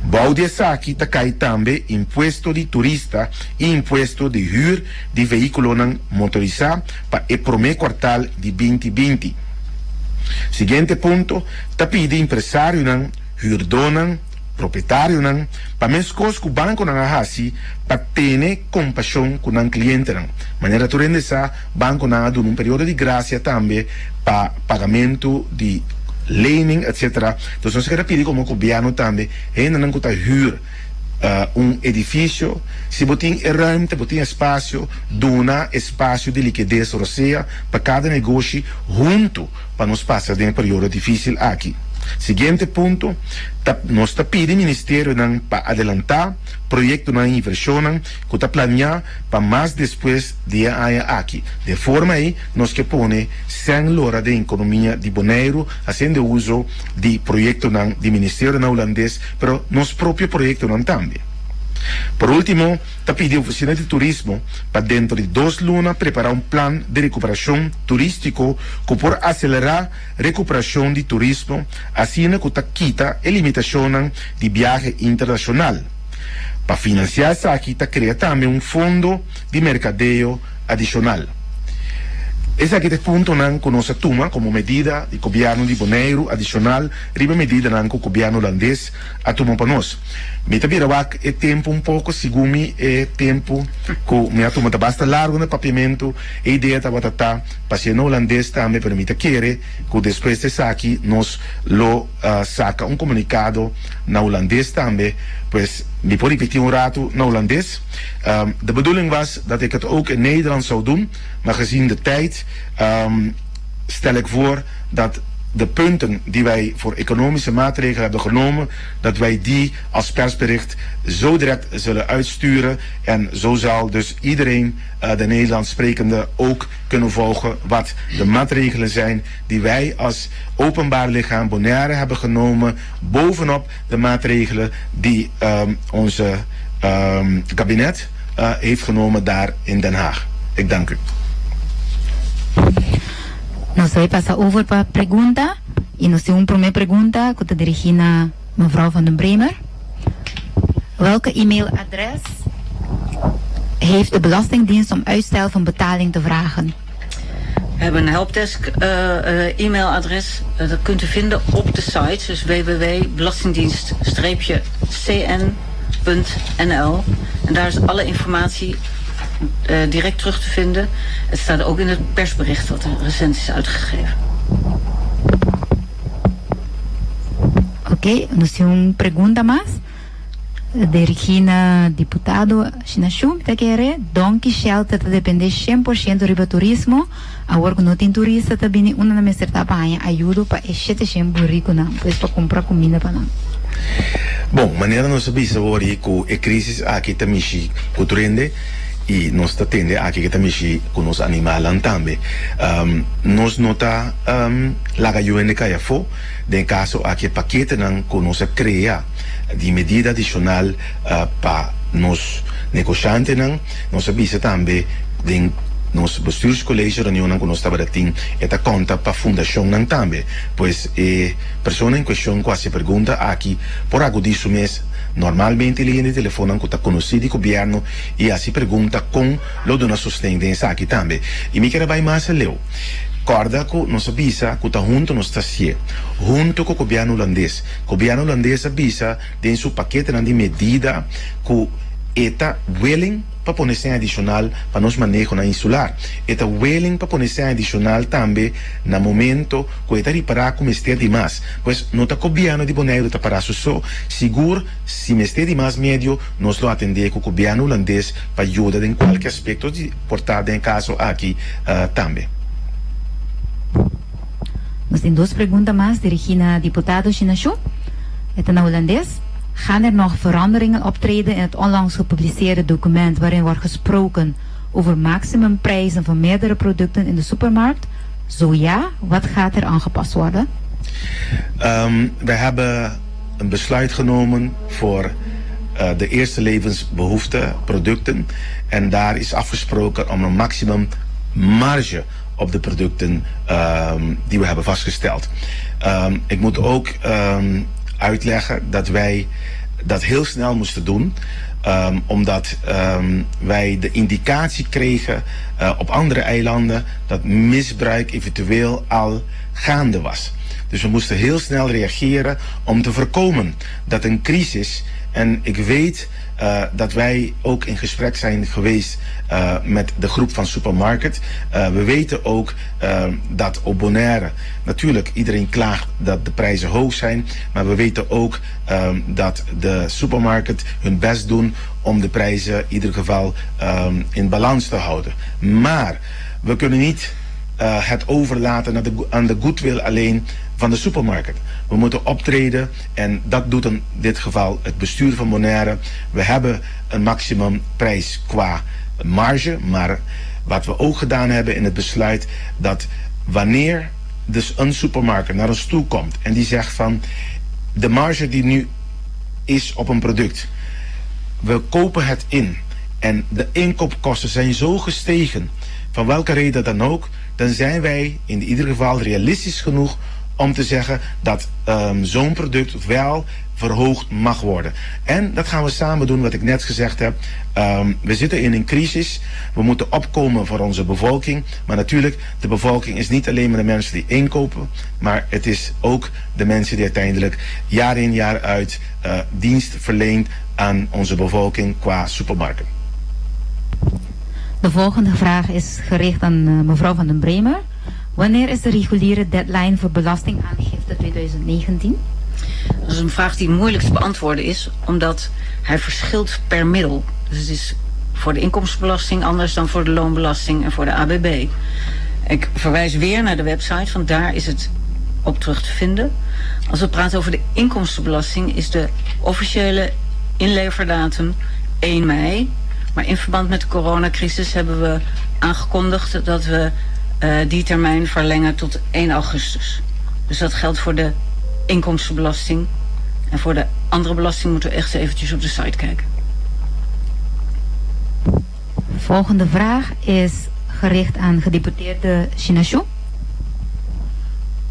Boude essa aqui cai também imposto de turista e imposto de huur de veículo motorizado para o primeiro quartal de 2020. Seguinte ponto, pede empresário huurdonan, proprietário para mescos que o banco não hasi para ter compaixão com o cliente maneira tu rende essa banco não dá um período de graça também para pagamento de lening etc. Então nós queremos pedir como governo também ainda não está huur edifício se botem ruimte botem espaço dona espaço de liquidez ou seja para cada negócio junto para nos passar de um período difícil aqui. Seguinte ponto, nós pedimos Ministério para adelantar projeto na inversão que está planeado para mais depois de aqui. De forma aí, nós que põe 100 horas de economia de Bonaire, fazendo uso de projeto de Ministério holandês, mas nosso próprio projeto também. Por último, pediu a Oficina de Turismo para dentro de 2 lunas preparar um plano de recuperação turístico que por acelerar a recuperação de turismo, assim que quita a limitação de viagem internacional. Para financiar isso aqui, cria também um fundo de mercadeio adicional. Esse aqui é o ponto que nós tomamos como medida de governo de Bonaire adicional, riba medida que o governo holandês toma para nós. Me tabirabak é tempo um pouco, segundo é tempo que me toma bastante largo no papiamento, a ideia estava para ser no holandês também permite querer que depois de aqui nós lo saca um comunicado na holandês também, pois me pode repetir rato na holandês. De bedoeling was dat ik het ook in Nederland zou doen, maar gezien de tijd stel ik voor dat de punten die wij voor economische maatregelen hebben genomen, dat wij die als persbericht zo direct zullen uitsturen. En zo zal dus iedereen, de Nederlands sprekende, ook kunnen volgen wat de maatregelen zijn die wij als openbaar lichaam Bonaire hebben genomen, bovenop de maatregelen die onze kabinet heeft genomen daar in Den Haag. Ik dank u. Nós vamos passar over para a pergunta. E nós temos uma primeira pergunta que está dirigida a mevrouw van den Bremer. Welke e-mailadres heeft de Belastingdienst om uitstel van betaling te vragen? We hebben een helpdesk e-mailadres. Dat kunt u vinden op de site. Dus www.belastingdienst-cn.nl. En daar is alle informatie direct terug te vinden. Het staat ook in het persbericht wat recent is uitgegeven. Ok, nós temos uma pergunta mais. Dirigida deputado Chinachum, está querendo. Donde Shelter está depender 100% do turismo. Agora que não tem turista, está vindo uma na certa panha ajuda para este tempo rico não, pois para comprar comida para não. Bom, maneira nós sabemos agora que a crise aqui também se culturende e nós está tendo aqui que também se com os animais também. Nós não está lá que eu caia fo, de caso aqui paquete não que nós cria de medida adicional para nos negociantes não, nós sabemos também de nos bestuurscollege reunião que nós estava tendo esta conta para a fundação não também, pois a pessoa em questão quase pergunta aqui por algo disso mês. Normalmente ele no telefone que está conhecido do governo e assim pergunta com o dona assistência aqui também. E me quero mais leu. Corda que nós avisa que está junto nós está junto com o governo holandês. O governo holandês avisa tem seu paquete de medida que está willing para pôr sem adicional para nós manejo na insular. Está willing para pôr sem adicional também no momento que está reparar como esteja demais. Pois não está governo de Bonaire está para só seguro se me esteja demais médio nós lo atender com o governo holandês para ajudar em qualquer aspecto de portada em caso aqui também. Nós temos 2 perguntas mais dirigidas ao deputado Chinachum. Está na holandês. Gaan er nog veranderingen optreden in het onlangs gepubliceerde document waarin wordt gesproken over maximumprijzen van meerdere producten in de supermarkt? Zo ja, wat gaat er aangepast worden? We hebben een besluit genomen voor de eerste levensbehoefteproducten. En daar is afgesproken om een maximum marge op de producten die we hebben vastgesteld. Ik moet ook uitleggen dat wij dat heel snel moesten doen. Omdat wij de indicatie kregen op andere eilanden dat misbruik eventueel al gaande was. Dus we moesten heel snel reageren om te voorkomen dat een crisis, en ik weet dat wij ook in gesprek zijn geweest met de groep van Supermarket. We weten ook dat op Bonaire, natuurlijk iedereen klaagt dat de prijzen hoog zijn, maar we weten ook dat de Supermarket hun best doen om de prijzen in ieder geval in balans te houden. Maar we kunnen niet het overlaten aan de goodwill alleen van de Supermarket. We moeten optreden en dat doet in dit geval het bestuur van Bonaire. We hebben een maximumprijs qua marge, maar wat we ook gedaan hebben in het besluit, dat wanneer dus een supermarkt naar ons toe komt en die zegt van de marge die nu is op een product, we kopen het in en de inkoopkosten zijn zo gestegen, van welke reden dan ook, dan zijn wij in ieder geval realistisch genoeg om te zeggen dat zo'n product wel verhoogd mag worden. En dat gaan we samen doen, wat ik net gezegd heb. We zitten in een crisis. We moeten opkomen voor onze bevolking. Maar natuurlijk, de bevolking is niet alleen maar de mensen die inkopen, maar het is ook de mensen die uiteindelijk jaar in jaar uit dienst verleent aan onze bevolking qua supermarkten. De volgende vraag is gericht aan mevrouw Van den Bremer. Wanneer is de reguliere deadline voor belastingaangifte 2019? Dat is een vraag die moeilijk te beantwoorden is, omdat hij verschilt per middel. Dus het is voor de inkomstenbelasting anders dan voor de loonbelasting en voor de ABB. Ik verwijs weer naar de website, want daar is het op terug te vinden. Als we praten over de inkomstenbelasting is de officiële inleverdatum 1 mei. Maar in verband met de coronacrisis hebben we aangekondigd dat we die termijn verlengen tot 1 augustus. Dus dat geldt voor de inkomstenbelasting. En voor de andere belasting moeten we echt eventjes op de site kijken. Volgende vraag is gericht aan gedeputeerde Chinachou.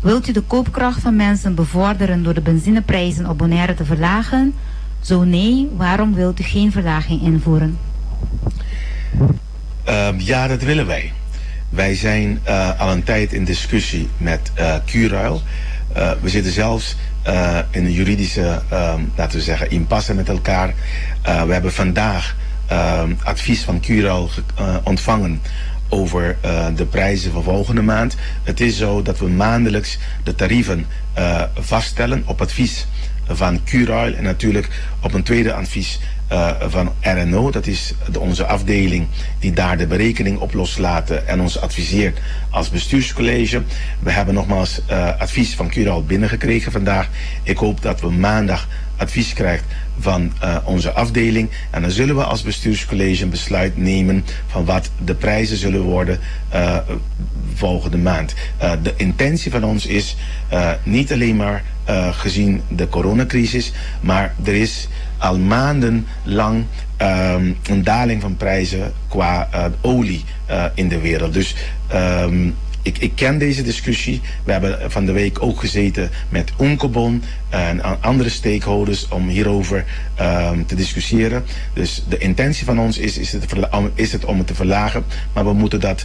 Wilt u de koopkracht van mensen bevorderen door de benzineprijzen op Bonaire te verlagen? Zo nee, waarom wilt u geen verlaging invoeren? Ja, dat willen wij. Wij zijn al een tijd in discussie met Q-Ruil. We zitten zelfs in een juridische, laten we zeggen, impasse met elkaar. We hebben vandaag advies van Q-Ruil ontvangen over de prijzen van volgende maand. Het is zo dat we maandelijks de tarieven vaststellen op advies van Q-Ruil en natuurlijk op een tweede advies van RNO, dat is onze afdeling die daar de berekening op loslaten en ons adviseert als bestuurscollege. We hebben nogmaals advies van Q-Ruil binnengekregen vandaag. Ik hoop dat we maandag advies krijgen van onze afdeling en dan zullen we als bestuurscollege een besluit nemen van wat de prijzen zullen worden volgende maand. De intentie van ons is niet alleen maar gezien de coronacrisis, maar er is al maandenlang een daling van prijzen qua olie in de wereld. Dus ik ken deze discussie. We hebben van de week ook gezeten met Uncobon en andere stakeholders om hierover te discussiëren. Dus de intentie van ons is het om het te verlagen, maar we moeten dat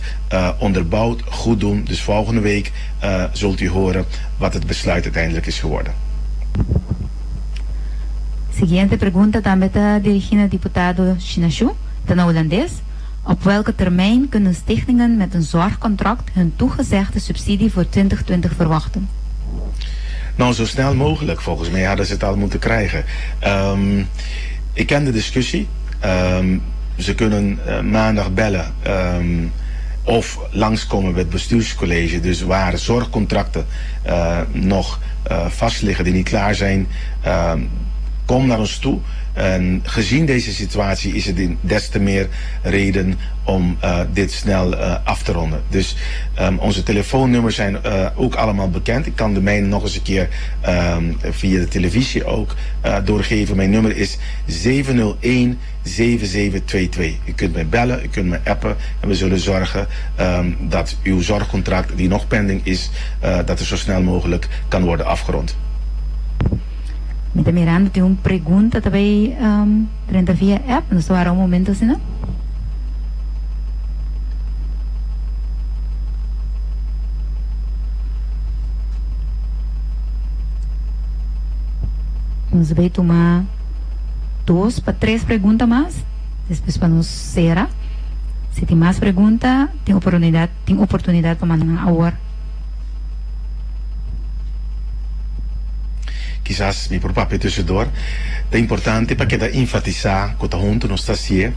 onderbouwd goed doen. Dus volgende week zult u horen wat het besluit uiteindelijk is geworden. Siguiente pregunta también está dirigida al diputado Chinachou, ten holandés. Op welke termijn kunnen stichtingen met een zorgcontract hun toegezegde subsidie voor 2020 verwachten? Nou, zo snel mogelijk. Volgens mij hadden ze het al moeten krijgen. Ik ken de discussie. Ze kunnen maandag bellen of langskomen bij het bestuurscollege. Dus waar zorgcontracten nog vast liggen die niet klaar zijn. kom naar ons toe. En gezien deze situatie is het des te meer reden om dit snel af te ronden. Dus onze telefoonnummers zijn ook allemaal bekend. Ik kan de mijne nog eens een keer via de televisie ook doorgeven. Mijn nummer is 701-7722. U kunt mij bellen, u kunt mij appen en we zullen zorgen dat uw zorgcontract die nog pending is, dat er zo snel mogelijk kan worden afgerond. Mita Miranda tem pergunta também durante via app, não estou a um momento assim, não? Nós vamos tomar 2 para 3 perguntas mais, depois para nos será. Se tem mais perguntas, tem oportunidade para mandar a hora. Quizás mi proprio tussendoor. È importante perché da enfatizar que tá junto nos tasie,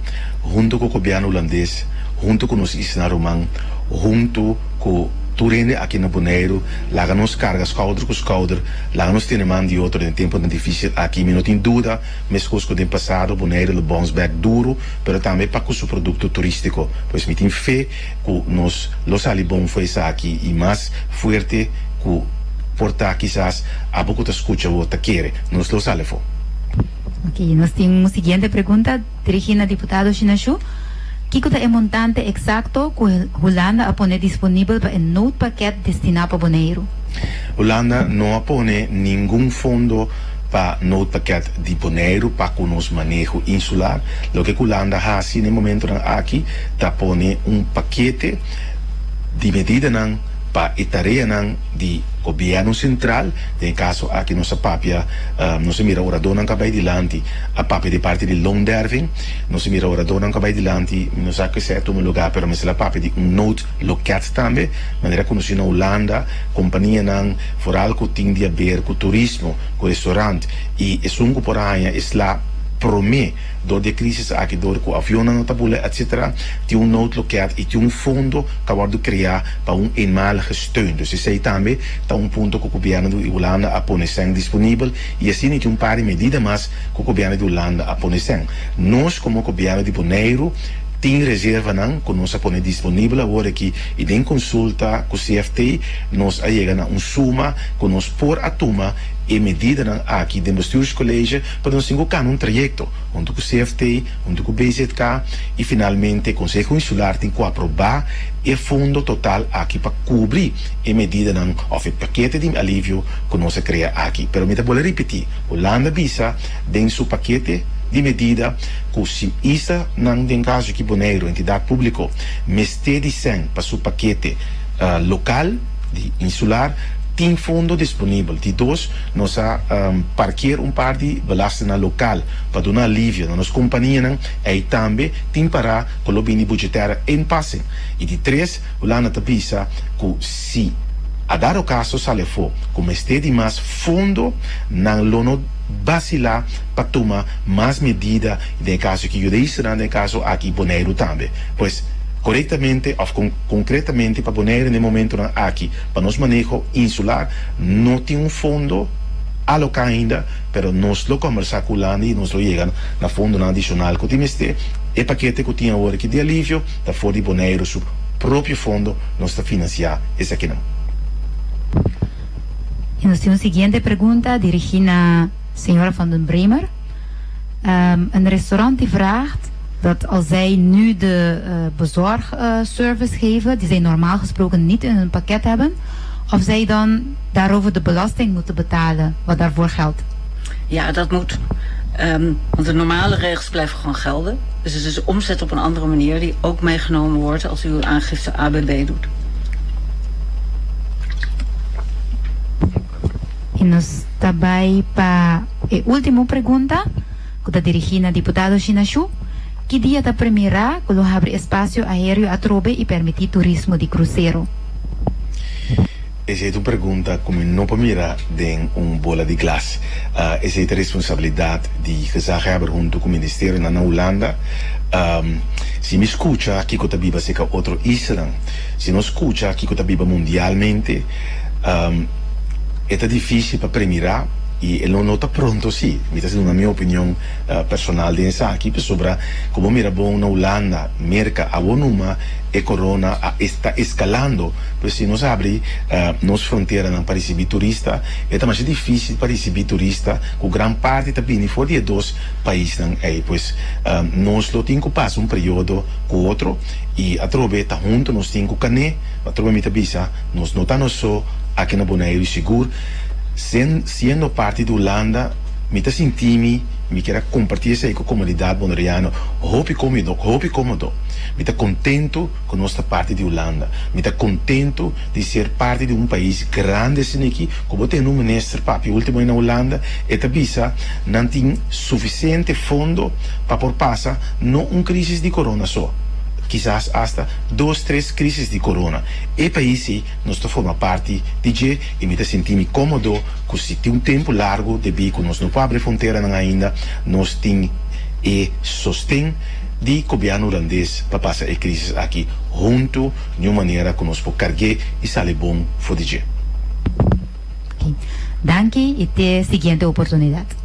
junto com o governo holandês, junto com os isnaruman, junto com Turene aqui na Bonaire, lá nos carga schouder com schouder, lá nos tem man de outro em tempo difícil aqui, não tem dúvida, mas coisas do passado, Bonaire le bounce back duro, pero também para o seu produto turístico, pois me tem fé que nos los ali bom foi aqui e mais forte que portar quizás a pouco te escucha o te quiere, nos lo sale fo. Ok, nós temos uma seguinte pergunta dirigida ao deputado Chinashu. Que é o montante exato que a Holanda a pone disponível para o noodpakket destinado para Bonaire? Holanda não pone nenhum fundo para noodpakket de Bonaire para o nosso manejo insular. O que Holanda faz no momento aqui, tá pone paquete de medida para a tarefa de governo central, em caso aqui nossa papia, nós mira ora dona acabei de lante, a papia de parte de Longderving, nós mira ora dona acabei de lante, não sei que certo um lugar, pero mas a papia de noodloket também, maneira que nós na Holanda, companhia não, vooral com ting de beer, com turismo, com restaurante, e é um por aí, é lá promê door de crisis aqui door com avião não tabule etc. Tem noodloket e tem fundo que wordt criar para eenmalige steun. Dus is também tá ponto que o governo de Holanda a pone sem disponível e assim tem par de medidas mais que o governo de Holanda a pone sem. Nós como governo de Bonaire tem reserva não que nós a pone disponível agora que e tem consulta com o CFT nós a chega na suma que nós por a toma e medida aqui do bestuurscollege para nós encontrar trajecto junto com o CFT, junto com o BZK e finalmente o Conselho Insular tem que aprovar o fundo total aqui para cobrir a medida ou o paquete de alívio que nós cria aqui. Pero me vou repetir, Holanda visa tem seu paquete de medida que se isso não tem caso que Bonaire, entidade pública, meste de 100 para seu paquete local de insular tem fundo disponível. De 2, nós parquear par de belastingen local para dar alívio nas companhias e também tem para com o bem budgetário em passe. E de 3, Holanda avisa que se a dar o caso sale for, como este de mais fundo não lono vacilar para tomar mais medida em caso que eu disse, em caso aqui Bonaire também. Pois corretamente ou concretamente para Bonaire no momento aqui para nos manejo insular não tem fundo alocado ainda, pero nós lo conversar com Holanda e nós lo chegamos na fundo adicional que tem este e paquete que tinha agora que de alívio da fora de Bonaire seu próprio fundo nós está financiar esse aqui não. E nós temos a seguinte pergunta dirigida à senhora Van den Bremer. Een restaurant die vraagt dat als zij nu de bezorgservice geven, die zij normaal gesproken niet in hun pakket hebben, of zij dan daarover de belasting moeten betalen, wat daarvoor geldt? Ja, dat moet. Want de normale regels blijven gewoon gelden. Dus het is omzet op een andere manier die ook meegenomen wordt als u uw aangifte ABB doet. E nós também para a última pergunta, que está dirigida ao deputado Chinashu. Que dia da primeira que abre espaço aéreo a Trobe e permitir turismo de cruzeiro? Essa é uma pergunta como não para mirar de bola de glace. Essa é a responsabilidade de gezagheber junto com o Ministério na Holanda. Se me escuta aqui que eu tabiba seca outro Israel, se não escuta aqui que eu tabiba mundialmente, é difícil para premirar y él no está pronto, sí. Mira, es una mi opinión personal de esa aquí, pues sobre como mira, bon, Holanda, merca, abonuma, e corona está escalando, pues si nos abre nos fronteiras para receber turista, é mais difícil para receber turista, com gran parte também fora de dois países aí, pues nós lo temos que passar período com outro e a trove tá junto, nós temos que cané, a trove me tabisa, nós não tá só aqui na Bonaire seguro, sendo parte da Holanda, me tá sentindo, me quero compartilhar isso aí com a comunidade bonaireana, roupa cômodo. Me está contento com nossa parte de Holanda. Me está contento de ser parte de um país grande assim aqui. Como tem um ministro, papi, último na Holanda, e tabisa não tem suficiente fundo para por passar não uma crise de corona só. Quizás hasta 2, 3 crises de corona. E país nós forma parte de e me está sentindo cômodo que se tem um tempo largo de bico, nós não podemos abrir fronteira ainda, nós tem e sostém de governo holandês para passar a crise aqui junto de uma maneira que nós podemos carregar e sair bom for de Danke e até a seguinte oportunidade.